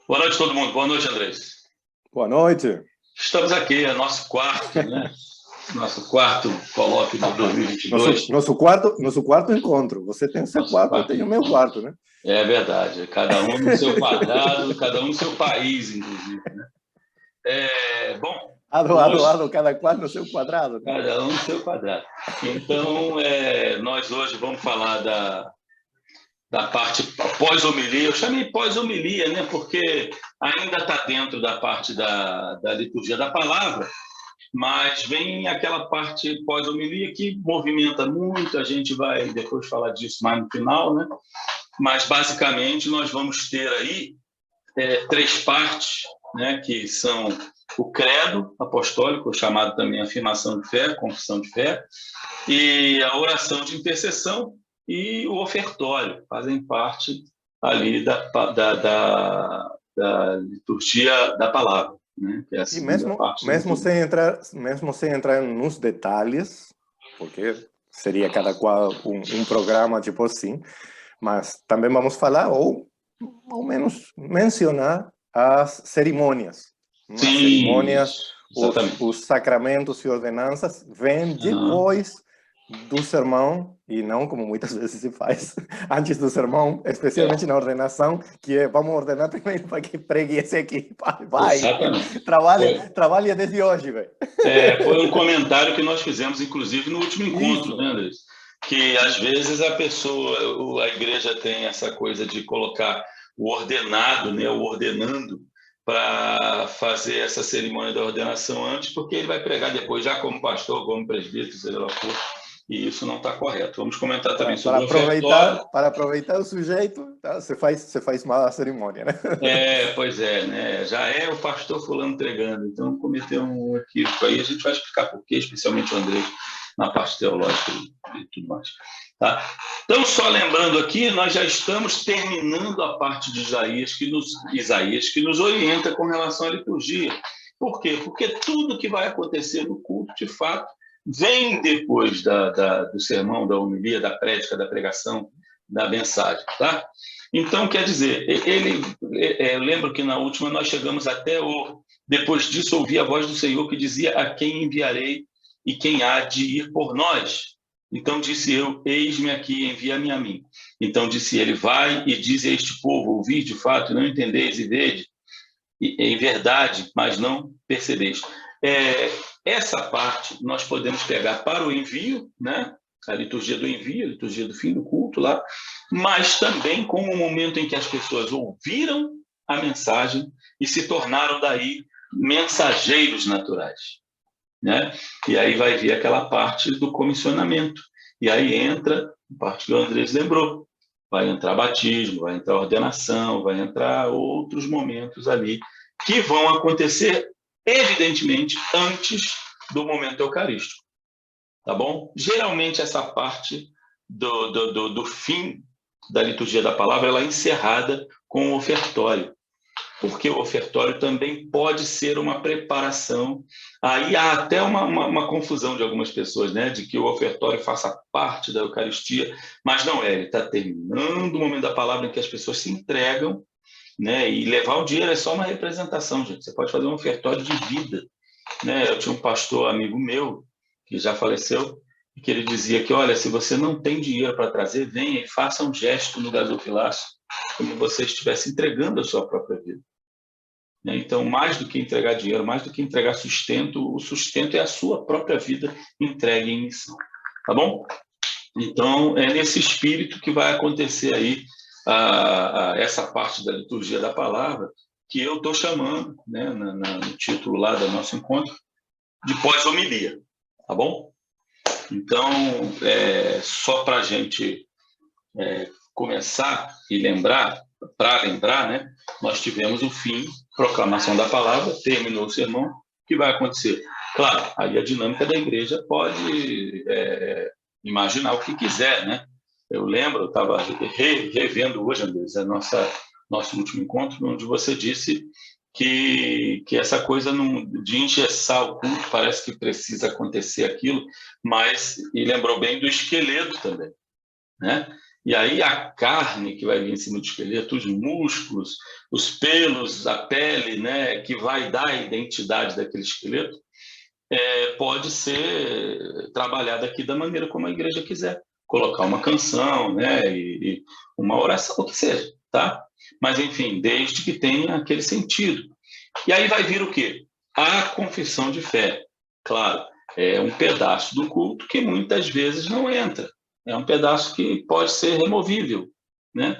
Boa noite, todo mundo. Boa noite, Andrés. Boa noite. Estamos aqui, é nosso quarto, né? Nosso quarto colóquio de 2022. Nosso quarto encontro. Você tem o seu quarto, eu tenho o meu quarto, né? É verdade. Cada um no seu quadrado, cada um no seu país, inclusive. Né? Bom. Lado, cada qual no seu quadrado. Né? Cada um no seu quadrado. Então, nós hoje vamos falar da parte pós-homilia. Eu chamei pós-homilia, né? Porque ainda está dentro da parte da liturgia da palavra, mas vem aquela parte pós-homilia que movimenta muito, a gente vai depois falar disso mais no final, né? Mas, basicamente, nós vamos ter aí três partes, né? Que são o credo apostólico, chamado também afirmação de fé, confissão de fé, e a oração de intercessão e o ofertório, fazem parte ali da liturgia da palavra. Né? Que é a segunda parte mesmo sem entrar nos detalhes, porque seria cada qual um programa tipo assim, mas também vamos falar, ou ao menos mencionar, as cerimônias. As cerimônias, os sacramentos e ordenanças vêm depois do sermão, e não como muitas vezes se faz antes do sermão, especialmente na ordenação, que é vamos ordenar primeiro para que pregue esse aqui. Vai, trabalha desde hoje, velho. Foi um comentário que nós fizemos, inclusive, no último encontro, né, Andrés? Que às vezes a igreja tem essa coisa de colocar o ordenado, né, o ordenando, para fazer essa cerimônia da ordenação antes, porque ele vai pregar depois, já como pastor, como presbítero, seja lá for. E isso não está correto. Vamos comentar também sobre o ofertório. Para aproveitar o sujeito, tá? Você faz mal a cerimônia, né? Pois é, né? Já é o pastor fulano entregando, então cometeu um equívoco aí, a gente vai explicar por quê, especialmente o André, na parte teológica e tudo mais. Tá? Então, só lembrando aqui, nós já estamos terminando a parte de Isaías que nos orienta com relação à liturgia. Por quê? Porque tudo que vai acontecer no culto, de fato, vem depois do sermão, da homilia, da prédica, da pregação, da mensagem. Tá? Então, quer dizer, eu lembro que na última nós chegamos até depois disso, ouvi a voz do Senhor que dizia: a quem enviarei e quem há de ir por nós? Então disse eu: eis-me aqui, envia-me a mim. Então disse ele: vai e diz a este povo: ouvi de fato, não entendeis, e vede, em verdade, mas não percebeis. Essa parte nós podemos pegar para o envio, né? A liturgia do envio, a liturgia do fim do culto lá, mas também como o momento em que as pessoas ouviram a mensagem e se tornaram daí mensageiros naturais, né? E aí vai vir aquela parte do comissionamento, e aí entra a parte que o Andrés lembrou, vai entrar batismo, vai entrar ordenação, vai entrar outros momentos ali que vão acontecer, evidentemente, antes do momento eucarístico. Tá bom? Geralmente, essa parte do fim da liturgia da palavra ela é encerrada com o ofertório, porque o ofertório também pode ser uma preparação. Aí há até uma confusão de algumas pessoas, né? De que o ofertório faça parte da Eucaristia, mas não é. Ele está terminando o momento da palavra em que as pessoas se entregam, né? E levar o dinheiro é só uma representação, gente. Você pode fazer um ofertório de vida, né? Eu tinha um pastor amigo meu que já faleceu e que ele dizia que, olha, se você não tem dinheiro para trazer, venha e faça um gesto no gasofilaço, como você estivesse entregando a sua própria vida. Então, mais do que entregar dinheiro, mais do que entregar sustento, o sustento é a sua própria vida entregue em missão. Tá bom? Então, é nesse espírito que vai acontecer aí essa parte da liturgia da palavra, que eu estou chamando, né, no título lá do nosso encontro, de pós-homilia. Tá bom? Então, só para a gente começar e lembrar, né, nós tivemos o fim, proclamação da palavra, terminou o sermão, o que vai acontecer? Claro, aí a dinâmica da igreja pode imaginar o que quiser, né? Eu lembro, eu estava revendo hoje, Andrés, nosso último encontro, onde você disse que essa coisa de engessar o culto, parece que precisa acontecer aquilo, e lembrou bem do esqueleto também, né? E aí a carne que vai vir em cima do esqueleto, os músculos, os pelos, a pele, né, que vai dar a identidade daquele esqueleto, pode ser trabalhada aqui da maneira como a igreja quiser. Colocar uma canção, né, e uma oração, o que seja, tá? Mas, enfim, desde que tenha aquele sentido. E aí vai vir o quê? A confissão de fé. Claro, é um pedaço do culto que muitas vezes não entra. É um pedaço que pode ser removível, né?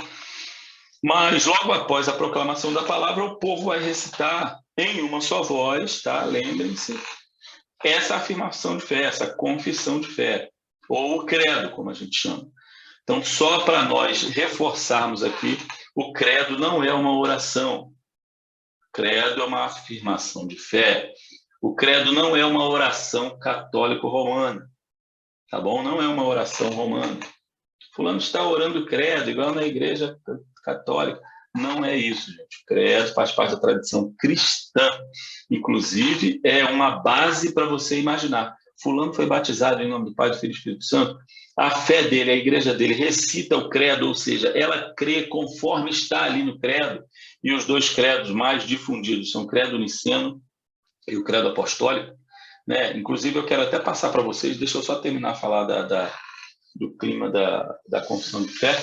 Mas logo após a proclamação da palavra, o povo vai recitar em uma só voz, tá? Lembrem-se, essa afirmação de fé, essa confissão de fé, ou o credo, como a gente chama. Então, só para nós reforçarmos aqui, o credo não é uma oração. O credo é uma afirmação de fé. O credo não é uma oração católico-romana, tá bom? Não é uma oração romana. Fulano está orando o credo, igual na igreja católica. Não é isso, gente. O credo faz parte da tradição cristã. Inclusive, é uma base para você imaginar. Fulano foi batizado em nome do Pai, do Filho e do Espírito Santo. A fé dele, a igreja dele, recita o credo, ou seja, ela crê conforme está ali no credo. E os dois credos mais difundidos são o credo niceno e o credo apostólico, né? Inclusive, eu quero até passar para vocês, deixa eu só terminar a falar do clima da confissão de fé,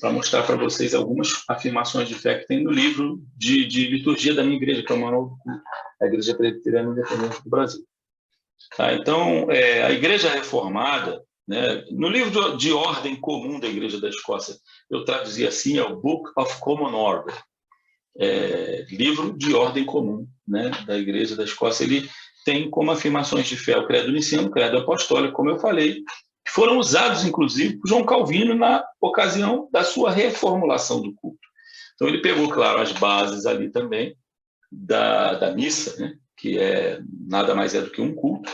para mostrar para vocês algumas afirmações de fé que tem no livro de liturgia da minha igreja, que é o Manual do Culto, a Igreja Presbiteriana Independente do Brasil. Tá? Então, a Igreja Reformada, né, no livro de ordem comum da Igreja da Escócia, eu traduzi assim, é o Book of Common Order, livro de ordem comum, né, da Igreja da Escócia. Ele tem como afirmações de fé o credo niceno, o credo apostólico, como eu falei, que foram usados, inclusive, por João Calvino na ocasião da sua reformulação do culto. Então, ele pegou, claro, as bases ali também da missa, né, que nada mais é do que um culto,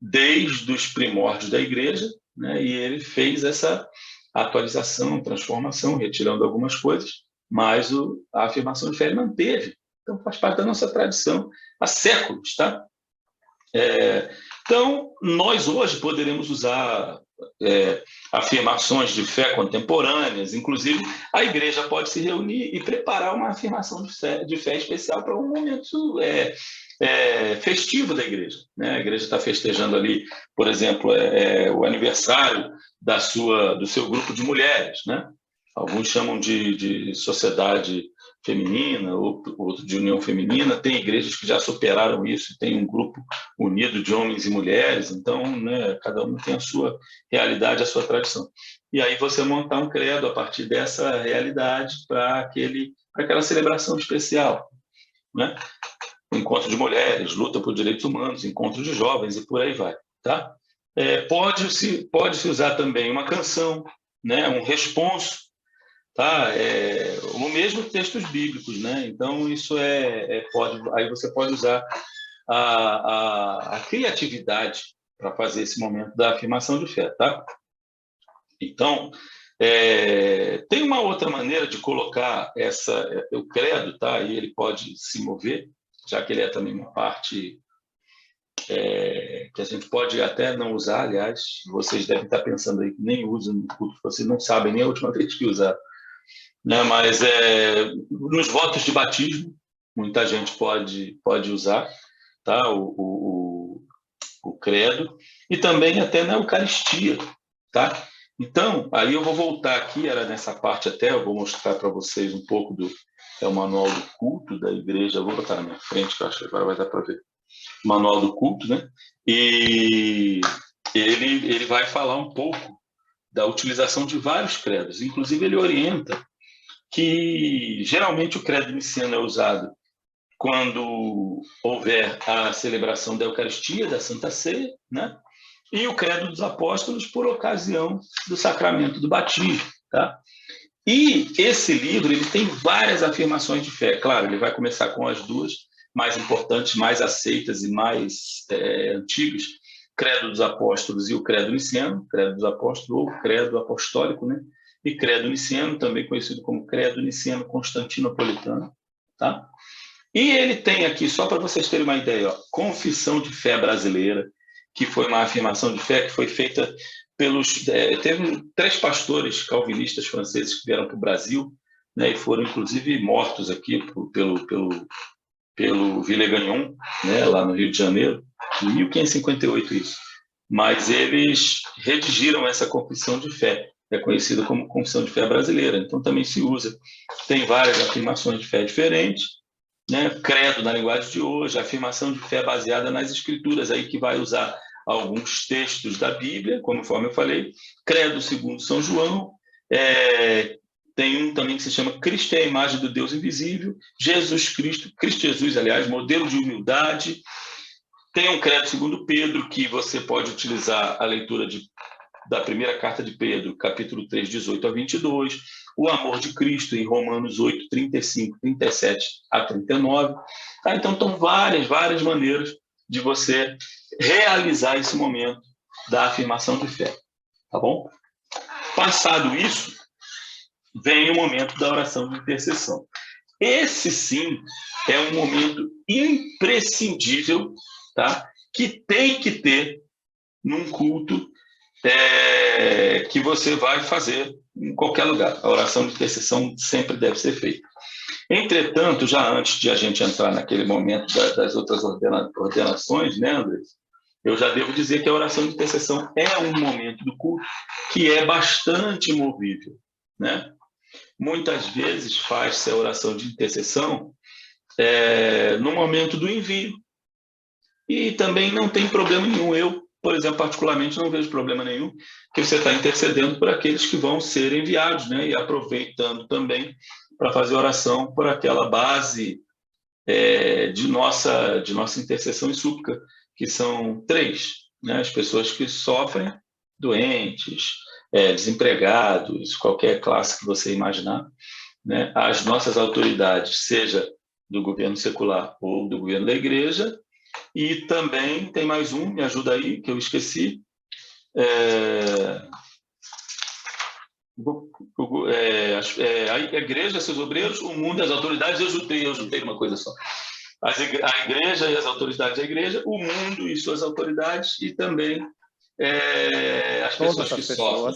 desde os primórdios da igreja, né, e ele fez essa atualização, transformação, retirando algumas coisas, mas a afirmação de fé ele manteve. Então, faz parte da nossa tradição há séculos, tá? Então, nós hoje poderemos usar afirmações de fé contemporâneas, inclusive a igreja pode se reunir e preparar uma afirmação de fé especial para um momento festivo da igreja, né? A igreja está festejando ali, por exemplo, o aniversário do seu grupo de mulheres, né? Alguns chamam de sociedade feminina, outro de união feminina. Tem igrejas que já superaram isso, tem um grupo unido de homens e mulheres, então, né, cada um tem a sua realidade, a sua tradição. E aí você montar um credo a partir dessa realidade para aquela celebração especial, né? Encontro de mulheres, luta por direitos humanos, encontro de jovens e por aí vai, tá? Pode-se usar também uma canção, né, um responso, tá? O mesmo textos bíblicos, né? Então isso aí você pode usar a criatividade para fazer esse momento da afirmação de fé, tá? Então tem uma outra maneira de colocar o credo, tá? E ele pode se mover, já que ele é também uma parte que a gente pode até não usar. Aliás, vocês devem estar pensando aí que nem usam no culto, vocês não sabem nem a última vez que usaram, né? Mas nos votos de batismo, muita gente pode usar, tá? o credo, e também até na Eucaristia, tá? Então, aí eu vou voltar aqui, era nessa parte até, eu vou mostrar para vocês um pouco o Manual do Culto da Igreja. Eu vou botar na minha frente, que eu acho que agora vai dar para ver. O Manual do Culto, né? E ele vai falar um pouco da utilização de vários credos. Inclusive, ele orienta que geralmente o credo niceno é usado quando houver a celebração da Eucaristia, da Santa Ceia, né? E o credo dos apóstolos por ocasião do sacramento do batismo, tá? E esse livro ele tem várias afirmações de fé. Claro, ele vai começar com as duas mais importantes, mais aceitas e mais antigas, credo dos apóstolos e o credo niceno, credo dos apóstolos ou credo apostólico, né? E credo niceno, também conhecido como credo niceno constantinopolitano, tá? E ele tem aqui, só para vocês terem uma ideia, ó, confissão de fé brasileira, que foi uma afirmação de fé que foi feita teve 3 pastores calvinistas franceses que vieram para o Brasil, né, e foram inclusive mortos aqui pelo Villegagnon, né, lá no Rio de Janeiro, em 1558 isso. Mas eles redigiram essa confissão de fé, é conhecida como confissão de fé brasileira, então também se usa. Tem várias afirmações de fé diferentes, né? Credo na linguagem de hoje, afirmação de fé baseada nas escrituras, aí que vai usar alguns textos da Bíblia, conforme eu falei, credo segundo São João, tem um também que se chama Cristo é a imagem do Deus invisível, Jesus Cristo, Cristo Jesus, aliás, modelo de humildade. Tem um credo segundo Pedro, que você pode utilizar a leitura da primeira carta de Pedro, capítulo 3, 18 a 22, o amor de Cristo em Romanos 8, 35, 37 a 39. Tá? Então, estão várias maneiras de você realizar esse momento da afirmação de fé. Tá bom? Passado isso, vem o momento da oração de intercessão. Esse, sim, é um momento imprescindível, tá? Que tem que ter num culto que você vai fazer em qualquer lugar. A oração de intercessão sempre deve ser feita. Entretanto, já antes de a gente entrar naquele momento das outras ordenações, né, André? Eu já devo dizer que a oração de intercessão é um momento do culto que é bastante movível, né? Muitas vezes faz-se a oração de intercessão no momento do envio. E também não tem problema nenhum. Eu, por exemplo, particularmente não vejo problema nenhum, que você está intercedendo por aqueles que vão ser enviados, né? E aproveitando também para fazer oração por aquela base de nossa intercessão e súplica, que são 3, né? As pessoas que sofrem, doentes, desempregados, qualquer classe que você imaginar, né? As nossas autoridades, seja do governo secular ou do governo da igreja, e também tem mais um, me ajuda aí, que eu esqueci, a igreja, seus obreiros, o mundo e as autoridades. Eu juntei uma coisa só. A igreja e as autoridades da igreja, o mundo e suas autoridades, e também as pessoas que sofrem.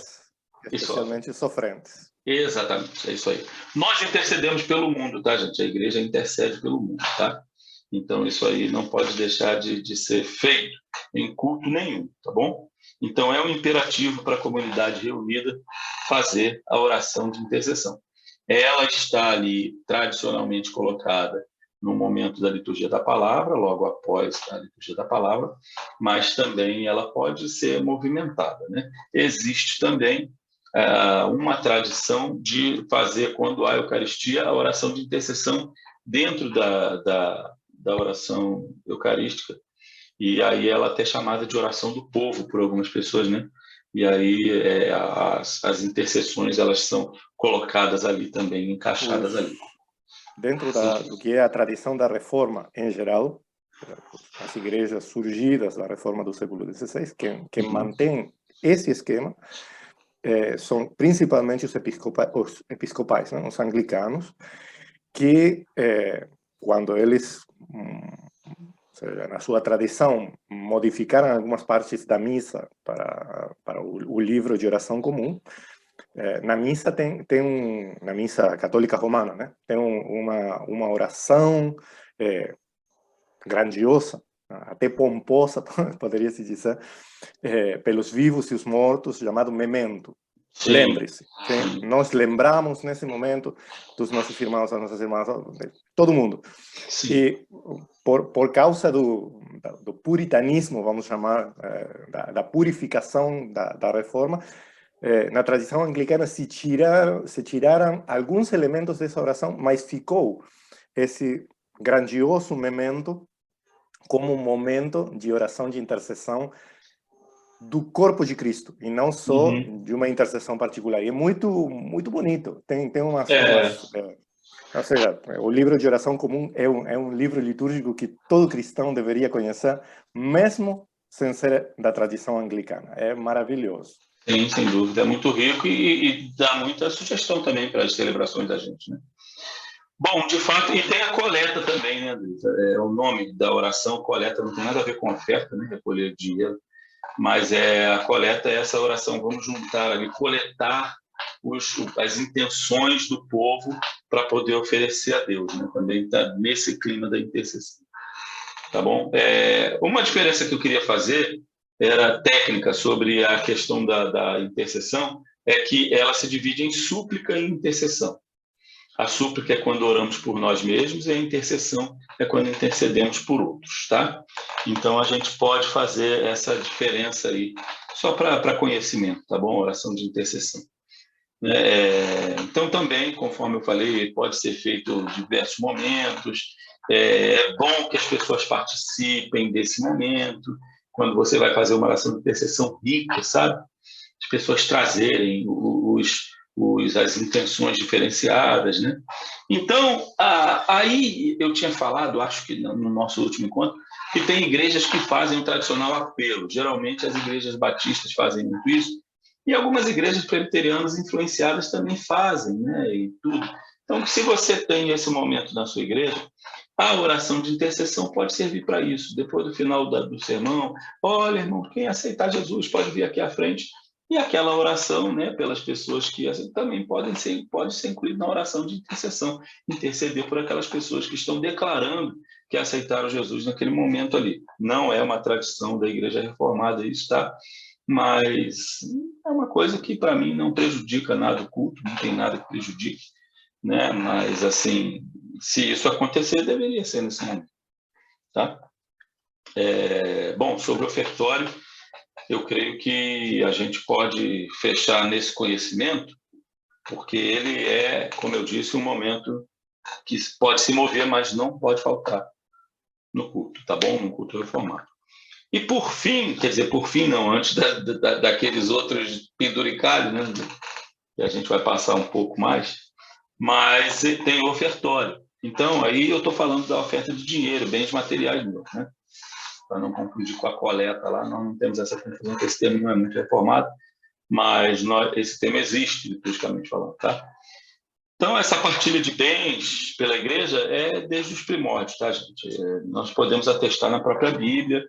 Especialmente sofrentes. Exatamente, é isso aí. Nós intercedemos pelo mundo, tá, gente? A igreja intercede pelo mundo, tá? Então, isso aí não pode deixar de ser feito em culto nenhum, tá bom? Então, é um imperativo para a comunidade reunida fazer a oração de intercessão. Ela está ali tradicionalmente colocada no momento da liturgia da palavra, logo após a liturgia da palavra, mas também ela pode ser movimentada, né? Existe também uma tradição de fazer, quando há Eucaristia, a oração de intercessão dentro da oração eucarística, e aí ela é até chamada de oração do povo por algumas pessoas, né? E aí as intercessões, elas são colocadas ali também, encaixadas ali. Dentro do que é a tradição da Reforma em geral, as igrejas surgidas da Reforma do século XVI, que mantém esse esquema, são principalmente os episcopais, né? Os anglicanos, que quando eles, seja, na sua tradição, modificaram algumas partes da missa para o livro de oração comum, na missa na missa católica romana, né? Tem uma oração grandiosa, até pomposa, poderia-se dizer, pelos vivos e os mortos, chamado memento. Lembre-se. Nós lembramos nesse momento dos nossos irmãos, das nossas irmãs, de todo mundo. Sim. E por causa do puritanismo, vamos chamar, da purificação da reforma, na tradição anglicana se tiraram alguns elementos dessa oração, mas ficou esse grandioso memento como um momento de oração de intercessão do corpo de Cristo, e não só de uma intercessão particular. E é muito bonito. Tem umas ou seja, o livro de oração comum é um livro litúrgico que todo cristão deveria conhecer, mesmo sem ser da tradição anglicana. É maravilhoso. Sim, sem dúvida. É muito rico e dá muita sugestão também para as celebrações da gente, né? Bom, de fato, e tem a coleta também, né, Andresa? O nome da oração, coleta, não tem nada a ver com oferta, né? Recolher dinheiro. mas a coleta é essa oração, vamos juntar ali, coletar as intenções do povo para poder oferecer a Deus, né? Também está nesse clima da intercessão. Tá bom? Uma diferença que eu queria fazer era técnica sobre a questão da intercessão, é que ela se divide em súplica e intercessão. A súplica é quando oramos por nós mesmos e a intercessão é quando intercedemos por outros, tá? Então, a gente pode fazer essa diferença aí, só para conhecimento, tá bom? Oração de intercessão. Então, também, conforme eu falei, pode ser feito em diversos momentos. É bom que as pessoas participem desse momento, quando você vai fazer uma oração de intercessão rica, sabe? As pessoas trazerem as intenções diferenciadas, né? Então, aí eu tinha falado, acho que no nosso último encontro, que tem igrejas que fazem o tradicional apelo. Geralmente, as igrejas batistas fazem muito isso, e algumas igrejas presbiterianas influenciadas também fazem, né? E tudo. Então, se você tem esse momento na sua igreja, a oração de intercessão pode servir para isso. Depois do final do sermão, olha, irmão, quem aceitar Jesus pode vir aqui à frente. E aquela oração, né, pelas pessoas que também pode ser incluída na oração de intercessão, interceder por aquelas pessoas que estão declarando que aceitaram Jesus naquele momento ali. Não é uma tradição da Igreja Reformada isso, tá? Mas é uma coisa que, para mim, não prejudica nada o culto, não tem nada que prejudique, né? Mas, assim, se isso acontecer, deveria ser nesse momento, tá? Bom, sobre o ofertório, eu creio que a gente pode fechar nesse conhecimento, porque ele é, como eu disse, um momento que pode se mover, mas não pode faltar no culto, tá bom? No culto reformado. E por fim, quer dizer, por fim não, antes daqueles outros penduricalhos, né? Que a gente vai passar um pouco mais, mas tem o ofertório. Então, aí eu estou falando da oferta de dinheiro, bens materiais mesmo, né? Para não confundir com a coleta lá, nós não temos essa confusão, que esse termo não é muito reformado, mas esse termo existe, liturgicamente falando, tá? Então, essa partilha de bens pela igreja é desde os primórdios, tá, gente? Nós podemos atestar na própria Bíblia,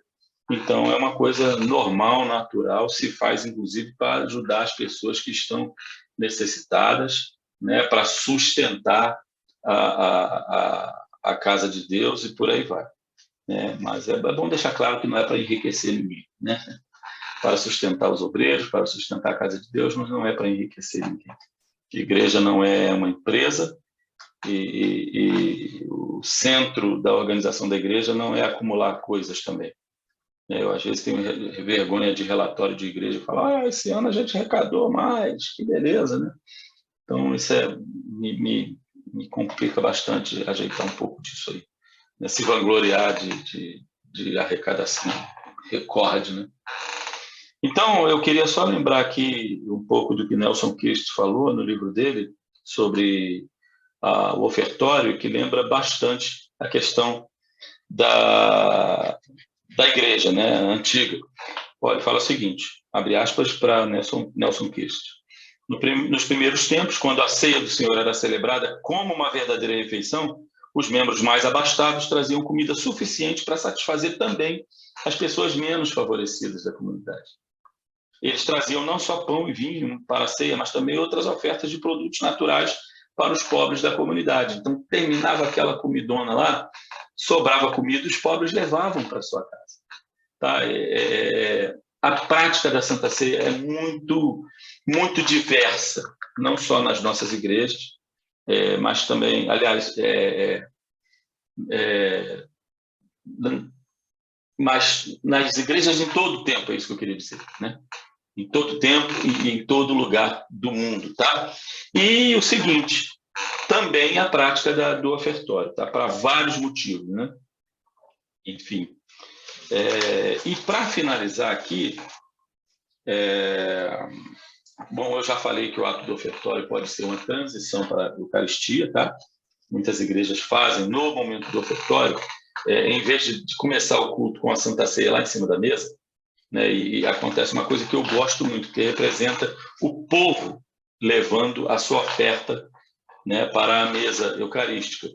então é uma coisa normal, natural, se faz, inclusive, para ajudar as pessoas que estão necessitadas, né, para sustentar a casa de Deus e por aí vai. Mas é bom deixar claro que não é para enriquecer ninguém, né? Para sustentar os obreiros, para sustentar a casa de Deus, mas não é para enriquecer ninguém. A igreja não é uma empresa e o centro da organização da igreja não é acumular coisas também. Eu, às vezes, tenho vergonha de relatório de igreja e falo, esse ano a gente arrecadou mais, que beleza, né? Então, isso me complica bastante ajeitar um pouco disso aí. Se vangloriar de arrecadação recorde, né? Então, eu queria só lembrar aqui um pouco do que Nelson Christ falou no livro dele sobre o ofertório, que lembra bastante a questão da igreja, né, antiga. Olha, fala o seguinte, abre aspas para Nelson Christ. Nos primeiros tempos, quando a ceia do Senhor era celebrada como uma verdadeira refeição, os membros mais abastados traziam comida suficiente para satisfazer também as pessoas menos favorecidas da comunidade. Eles traziam não só pão e vinho para a ceia, mas também outras ofertas de produtos naturais para os pobres da comunidade. Então, terminava aquela comidona lá, sobrava comida, os pobres levavam para sua casa. Tá? A prática da Santa Ceia é muito, muito diversa, não só nas nossas igrejas, mas também, aliás, mas nas igrejas em todo o tempo, é isso que eu queria dizer, né? Em todo tempo e em todo lugar do mundo, tá? E o seguinte, também a prática do ofertório, tá? Para vários motivos, né? Enfim. E para finalizar aqui, bom, eu já falei que o ato do ofertório pode ser uma transição para a Eucaristia, tá? Muitas igrejas fazem no momento do ofertório, em vez de começar o culto com a Santa Ceia lá em cima da mesa, né, e acontece uma coisa que eu gosto muito, que representa o povo levando a sua oferta, né, para a mesa eucarística.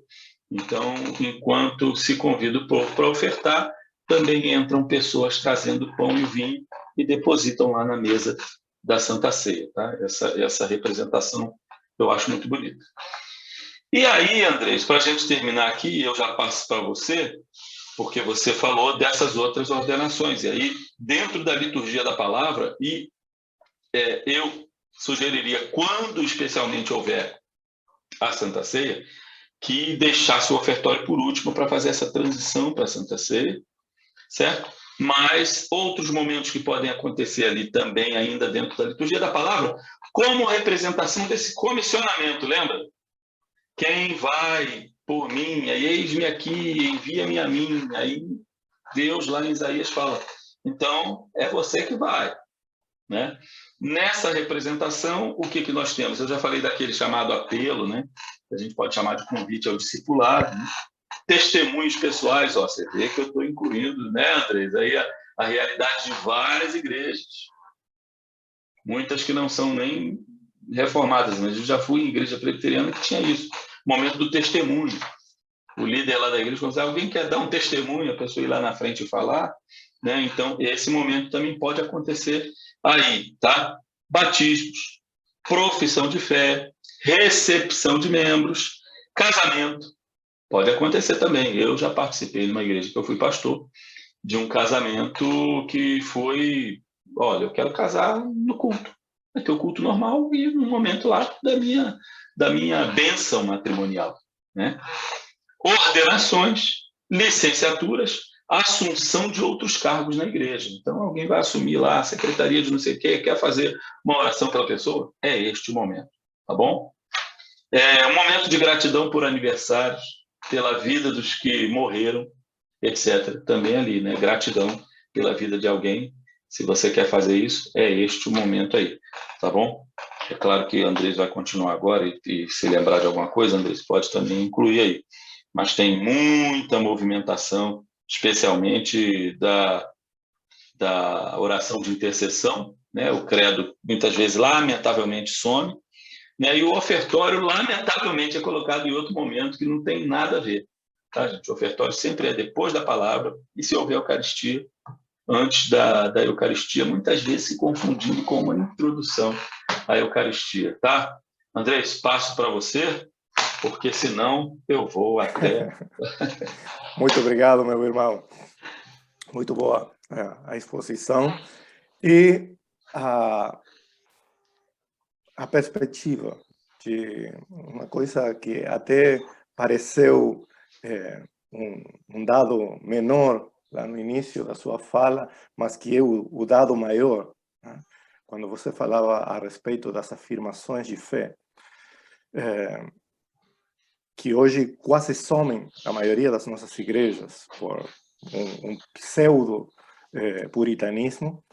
Então, enquanto se convida o povo para ofertar, também entram pessoas trazendo pão e vinho e depositam lá na mesa da Santa Ceia. Tá? Essa representação eu acho muito bonita. E aí, Andrés, para a gente terminar aqui, eu já passo para você, porque você falou dessas outras ordenações. E aí, dentro da liturgia da palavra, eu sugeriria, quando especialmente houver a Santa Ceia, que deixasse o ofertório por último para fazer essa transição para a Santa Ceia, certo? Mas outros momentos que podem acontecer ali também, ainda dentro da liturgia da palavra, como representação desse comissionamento, lembra? Quem vai por mim? Aí, eis-me aqui, envia-me a mim. Aí Deus lá em Isaías fala, então é você que vai, né? Nessa representação, o que nós temos? Eu já falei daquele chamado apelo, né? A gente pode chamar de convite ao discipulado, né? Testemunhos pessoais, ó, você vê que eu estou incluindo, né, Andrés? Aí a realidade de várias igrejas, muitas que não são nem reformadas, mas eu já fui em igreja presbiteriana que tinha isso, momento do testemunho. O líder lá da igreja, quando alguém quer dar um testemunho, a pessoa ir lá na frente e falar, né? Então, esse momento também pode acontecer aí, tá? Batismos, profissão de fé, recepção de membros, casamento, pode acontecer também. Eu já participei numa igreja que eu fui pastor, de um casamento que foi, olha, eu quero casar no culto. Vai ter o culto normal e no momento lá da minha bênção matrimonial, né? Ordenações, licenciaturas, assunção de outros cargos na igreja. Então, alguém vai assumir lá a secretaria de não sei o quê, quer fazer uma oração pela pessoa? É este o momento, tá bom? É um momento de gratidão por aniversários, pela vida dos que morreram, etc. Também ali, né? Gratidão pela vida de alguém. Se você quer fazer isso, é este o momento aí, tá bom? É claro que Andrés vai continuar agora e se lembrar de alguma coisa, Andrés pode também incluir aí. Mas tem muita movimentação, especialmente da oração de intercessão, né? O credo muitas vezes lamentavelmente some, né? E o ofertório lamentavelmente é colocado em outro momento que não tem nada a ver, tá, gente? O ofertório sempre é depois da palavra e se houver Eucaristia, antes da Eucaristia, muitas vezes se confundindo com uma introdução à Eucaristia, tá? Andrés, passo para você, porque senão eu vou até... Muito obrigado, meu irmão. Muito boa a exposição. E a perspectiva de uma coisa que até pareceu um dado menor lá no início da sua fala, mas que é o dado maior, né? Quando você falava a respeito das afirmações de fé, que hoje quase somem a maioria das nossas igrejas por um pseudo puritanismo,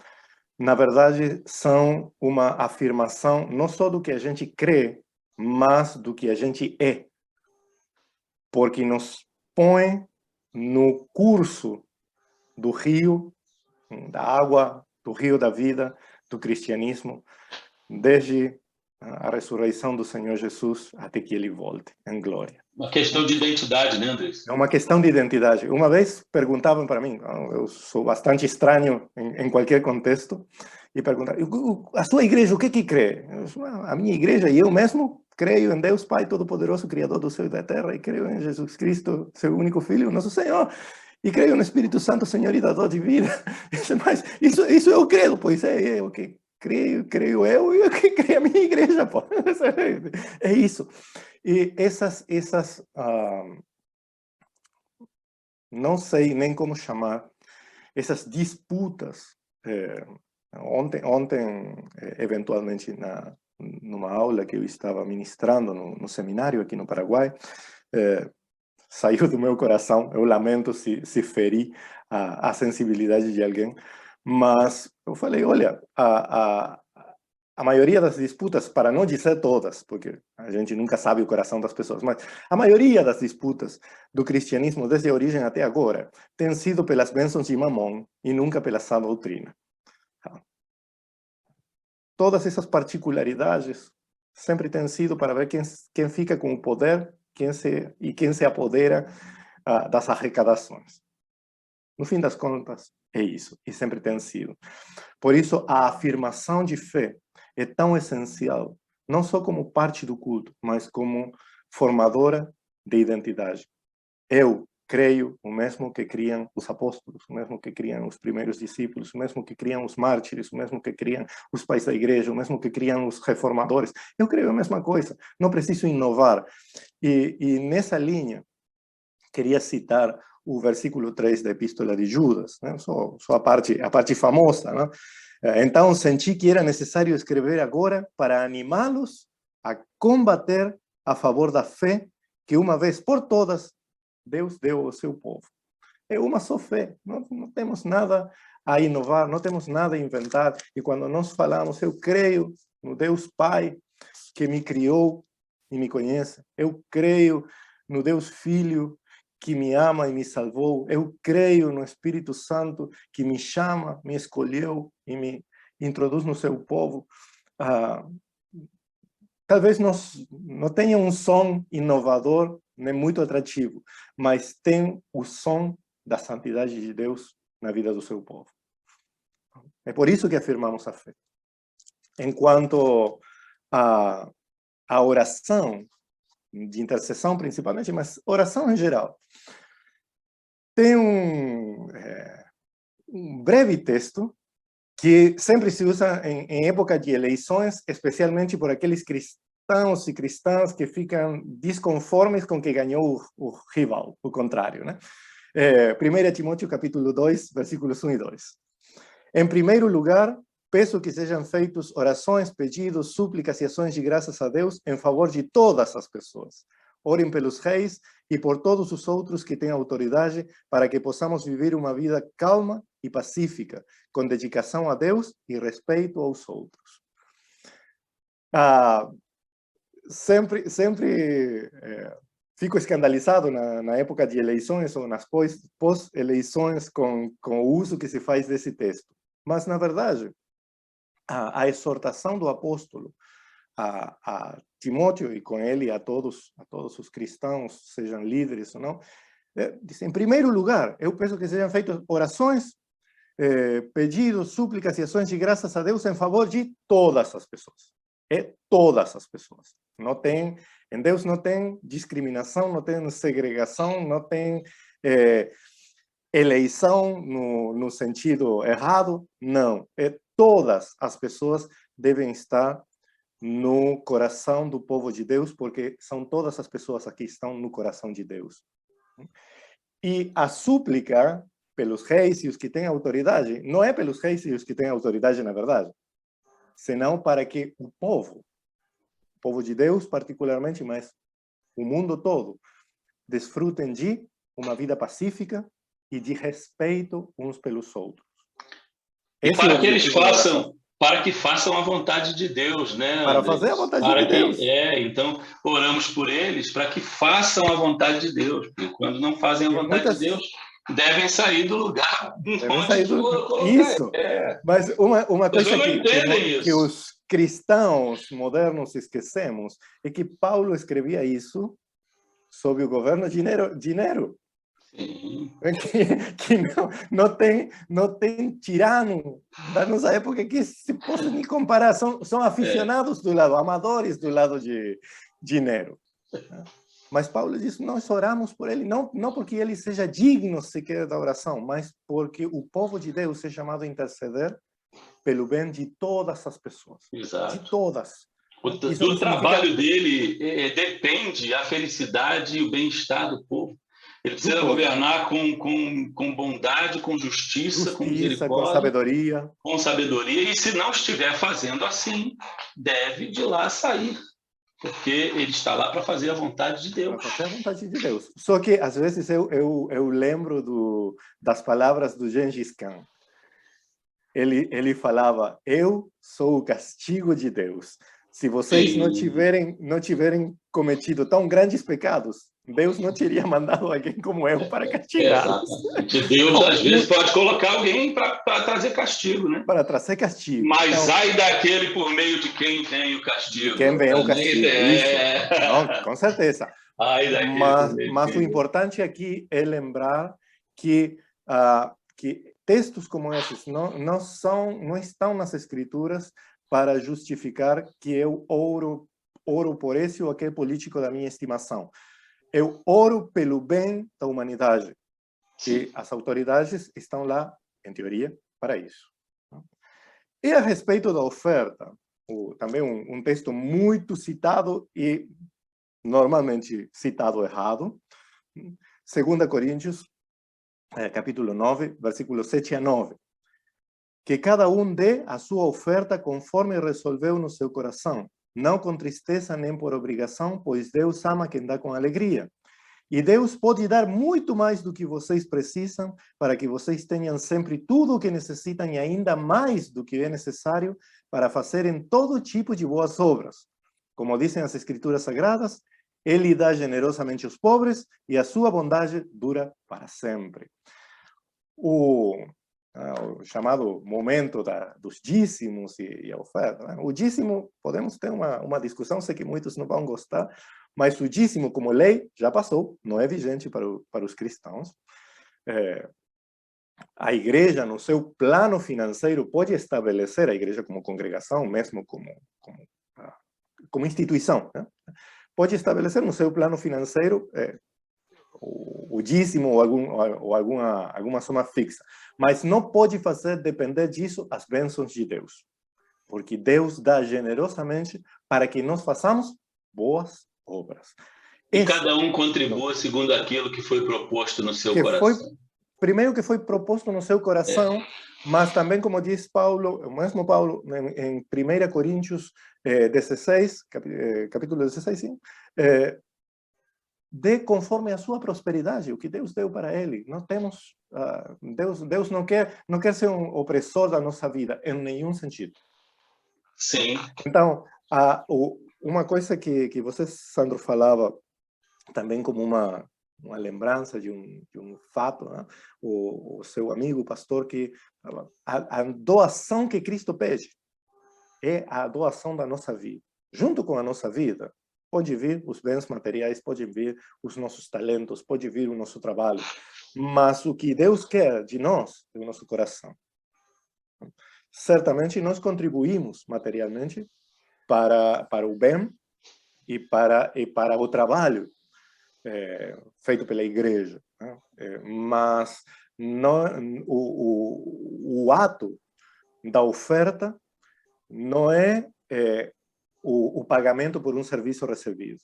na verdade são uma afirmação não só do que a gente crê, mas do que a gente é, porque nos põe no curso do rio, da água, do rio da vida, do cristianismo, desde a ressurreição do Senhor Jesus até que ele volte em glória. Uma questão de identidade, né, Andrés? É uma questão de identidade. Uma vez perguntavam para mim, eu sou bastante estranho em qualquer contexto, e perguntavam, a sua igreja, o que crê? A minha igreja e eu mesmo creio em Deus Pai Todo-Poderoso, Criador do céu e da terra, e creio em Jesus Cristo, seu único Filho, nosso Senhor, e creio no Espírito Santo, Senhor e dador de vida. Mas isso eu creio, pois é o que creio eu e o que creio a minha igreja, pô. É isso. E essas não sei nem como chamar, essas disputas. Ontem eventualmente, numa aula que eu estava ministrando no seminário aqui no Paraguai, saiu do meu coração, eu lamento se feri a sensibilidade de alguém, mas eu falei, olha, a maioria das disputas, para não dizer todas, porque a gente nunca sabe o coração das pessoas, mas a maioria das disputas do cristianismo, desde a origem até agora, tem sido pelas bênçãos de Mamon e nunca pela sã doutrina. Todas essas particularidades sempre têm sido para ver quem fica com o poder, quem se apodera das arrecadações. No fim das contas, é isso, e sempre tem sido. Por isso, a afirmação de fé é tão essencial, não só como parte do culto, mas como formadora de identidade. Eu creio o mesmo que criam os apóstolos, o mesmo que criam os primeiros discípulos, o mesmo que criam os mártires, o mesmo que criam os pais da igreja, o mesmo que criam os reformadores. Eu creio a mesma coisa, não preciso inovar. E nessa linha, queria citar o versículo 3 da Epístola de Judas, né? Só a parte famosa, né? Então, senti que era necessário escrever agora para animá-los a combater a favor da fé que uma vez por todas Deus deu ao seu povo. É uma só fé, não temos nada a inovar, não temos nada a inventar. E quando nós falamos, eu creio no Deus Pai que me criou e me conhece, eu creio no Deus Filho que me ama e me salvou, eu creio no Espírito Santo que me chama, me escolheu e me introduz no seu povo. Talvez não tenha um som inovador, nem muito atrativo, mas tem o som da santidade de Deus na vida do seu povo. É por isso que afirmamos a fé. Enquanto a oração, de intercessão principalmente, mas oração em geral, tem um breve texto que sempre se usa em época de eleições, especialmente por aqueles cristãos e cristãs que ficam desconformes com que ganhou o rival, o contrário, né? 1 Timóteo capítulo 2, versículos 1 e 2. Em primeiro lugar, peço que sejam feitos orações, pedidos, súplicas e ações de graças a Deus em favor de todas as pessoas. Orem pelos reis e por todos os outros que têm autoridade, para que possamos viver uma vida calma e pacífica, com dedicação a Deus e respeito aos outros. Sempre fico escandalizado na época de eleições ou nas pós-eleições com o uso que se faz desse texto. Mas, na verdade, a exortação do apóstolo a Timóteo e com ele a todos os cristãos, sejam líderes ou não, diz, em primeiro lugar, eu peço que sejam feitas orações, pedidos, súplicas e ações de graças a Deus em favor de todas as pessoas. Todas as pessoas. Em Deus não tem discriminação, não tem segregação, não tem eleição no sentido errado, não. Todas as pessoas devem estar no coração do povo de Deus, porque são todas as pessoas aqui que estão no coração de Deus. E a súplica pelos reis e os que têm autoridade, não é pelos reis e os que têm autoridade, na verdade, senão para que o povo de Deus particularmente, mas o mundo todo, desfrutem de uma vida pacífica e de respeito uns pelos outros. E para que façam a vontade de Deus, né? Para fazer a vontade de Deus. Então, oramos por eles para que façam a vontade de Deus, porque quando não fazem a vontade de Deus, devem sair do lugar Isso. Mas uma coisa que os cristãos modernos esquecemos é que Paulo escrevia isso sob o governo de Nero. Que não tem tirano da nossa época que se possa nem comparar, são aficionados do lado, amadores do lado de Nero. Mas Paulo diz, nós oramos por ele, não porque ele seja digno sequer da oração, mas porque o povo de Deus é chamado a interceder pelo bem de todas as pessoas. Exato. De todas. Do trabalho dele depende a felicidade e o bem-estar do povo. Ele precisa governar com bondade, com justiça, com misericórdia, com sabedoria. E se não estiver fazendo assim, deve de lá sair. Porque ele está lá para fazer a vontade de Deus. Para fazer a vontade de Deus. Só que, às vezes, eu lembro das palavras do Gengis Khan. Ele falava, eu sou o castigo de Deus. Se vocês não tiverem cometido tão grandes pecados, Deus não teria mandado alguém como eu para castigá-los. Deus, às vezes, pode colocar alguém para trazer castigo, né? Para trazer castigo. Mas então, ai daquele por meio de quem vem o castigo. Quem vem o castigo, isso. Não, com certeza. Ai daquele mas o importante aqui é lembrar que que textos como esses não estão nas escrituras para justificar que eu oro por esse ou aquele político da minha estimação. Eu oro pelo bem da humanidade. Sim. E as autoridades estão lá, em teoria, para isso. E a respeito da oferta, também um texto muito citado e normalmente citado errado, 2 Coríntios, capítulo 9, versículos 7 a 9. Que cada um dê a sua oferta conforme resolveu no seu coração, não com tristeza nem por obrigação, pois Deus ama quem dá com alegria. E Deus pode dar muito mais do que vocês precisam para que vocês tenham sempre tudo o que necessitam e ainda mais do que é necessário para fazerem todo tipo de boas obras. Como dizem as Escrituras Sagradas, Ele dá generosamente aos pobres e a sua bondade dura para sempre. O chamado momento dos dízimos e a oferta. Né? O dízimo, podemos ter uma discussão, sei que muitos não vão gostar, mas o dízimo como lei já passou, não é vigente para os cristãos. A igreja, no seu plano financeiro, pode estabelecer, a igreja como congregação, mesmo como instituição, né? Pode estabelecer no seu plano financeiro o dízimo ou alguma soma fixa, mas não pode fazer depender disso as bênçãos de Deus, porque Deus dá generosamente para que nós façamos boas obras. E cada um contribua segundo aquilo que foi proposto no seu coração. Primeiro que foi proposto no seu coração, mas também, como diz Paulo, o mesmo Paulo, em 1 Coríntios 16, capítulo 16, sim, dê conforme a sua prosperidade, o que Deus deu para ele. Não temos, Deus não quer ser um opressor da nossa vida, em nenhum sentido. Sim. Então, uma coisa que você, Sandro, falava também como uma lembrança de um fato, né? O seu amigo, o pastor, que a doação que Cristo pede é a doação da nossa vida. Junto com a nossa vida, pode vir os bens materiais, pode vir os nossos talentos, pode vir o nosso trabalho, mas o que Deus quer de nós é o nosso coração. Certamente nós contribuímos materialmente para o bem e para o trabalho feito pela igreja, né? Mas o ato da oferta não é o pagamento por um serviço recebido.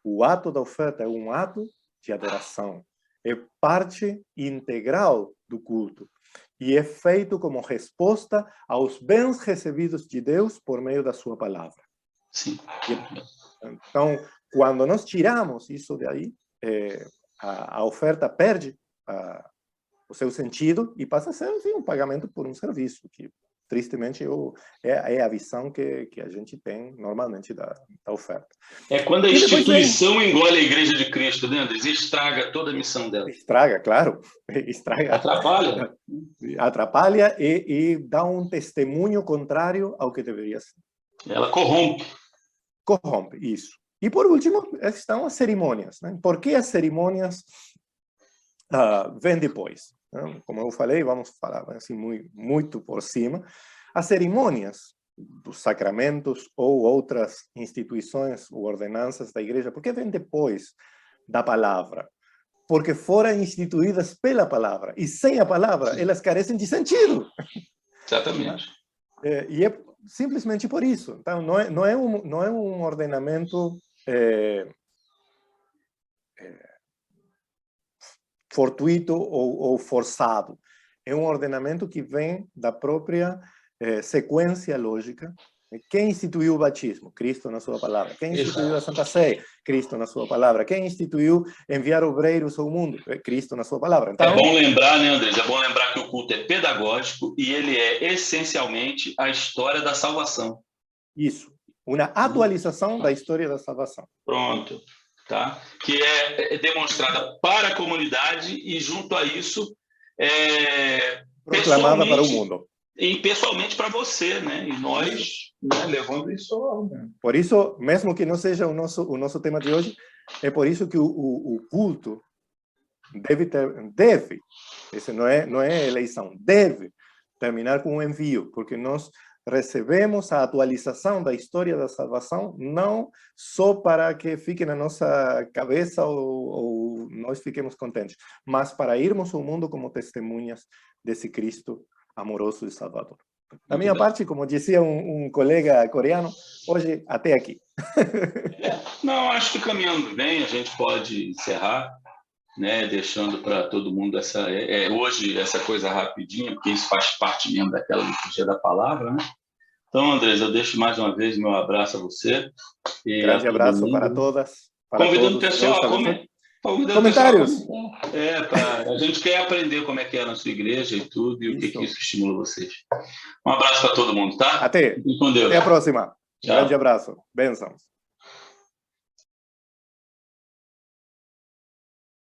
O ato da oferta é um ato de adoração, é parte integral do culto e é feito como resposta aos bens recebidos de Deus por meio da sua palavra. Sim. Então, quando nós tiramos isso daí, a oferta perde o seu sentido e passa a ser, enfim, um pagamento por um serviço, que tristemente é a visão que a gente tem normalmente da oferta. É quando a instituição engole a Igreja de Cristo, né, Andres? Estraga toda a missão dela. Estraga, claro. Estraga. Atrapalha. Atrapalha e dá um testemunho contrário ao que deveria ser. Ela corrompe. Corrompe, isso. E, por último, estão as cerimônias. Né? Por que as cerimônias vêm depois? Né? Como eu falei, vamos falar assim, muito por cima. As cerimônias dos sacramentos ou outras instituições ou ordenanças da igreja, por que vêm depois da palavra? Porque foram instituídas pela palavra. E sem a palavra, sim, elas carecem de sentido. Exatamente. E é simplesmente por isso. Então, não é um ordenamento fortuito ou forçado. É um ordenamento que vem da própria sequência lógica. Quem instituiu o batismo? Cristo na sua palavra. Quem instituiu a Santa Sé? Cristo na sua palavra. Quem instituiu enviar obreiros ao mundo? Cristo na sua palavra. Então, é bom lembrar, né, Andrés? É bom lembrar que o culto é pedagógico e ele é essencialmente a história da salvação. Isso. Uma atualização da história da salvação. Pronto. Tá? Que é demonstrada para a comunidade e, junto a isso, proclamada para o mundo. E pessoalmente para você, né? E nós, né, levando isso ao mundo. Por isso, mesmo que não seja o nosso tema de hoje, é por isso que o culto deve, esse não é eleição, deve terminar com um envio, porque nós recebemos a atualização da história da salvação não só para que fique na nossa cabeça ou nós fiquemos contentes, mas para irmos ao mundo como testemunhas desse Cristo amoroso e salvador. Da minha parte, como dizia um colega coreano, hoje até aqui. Não, acho que caminhando bem, a gente pode encerrar, né, deixando para todo mundo hoje essa coisa rapidinha, porque isso faz parte mesmo daquela liturgia da palavra, né? Então, Andrés, eu deixo mais uma vez meu abraço a você. E grande abraço mundo. para todas. Para Convidando o todos. pessoal Comentários. A gente quer aprender como é que é na sua igreja e tudo, e o que isso estimula vocês. Um abraço para todo mundo, tá? Até. Com Deus. Até a próxima. Tchau. Grande abraço. Bênçãos.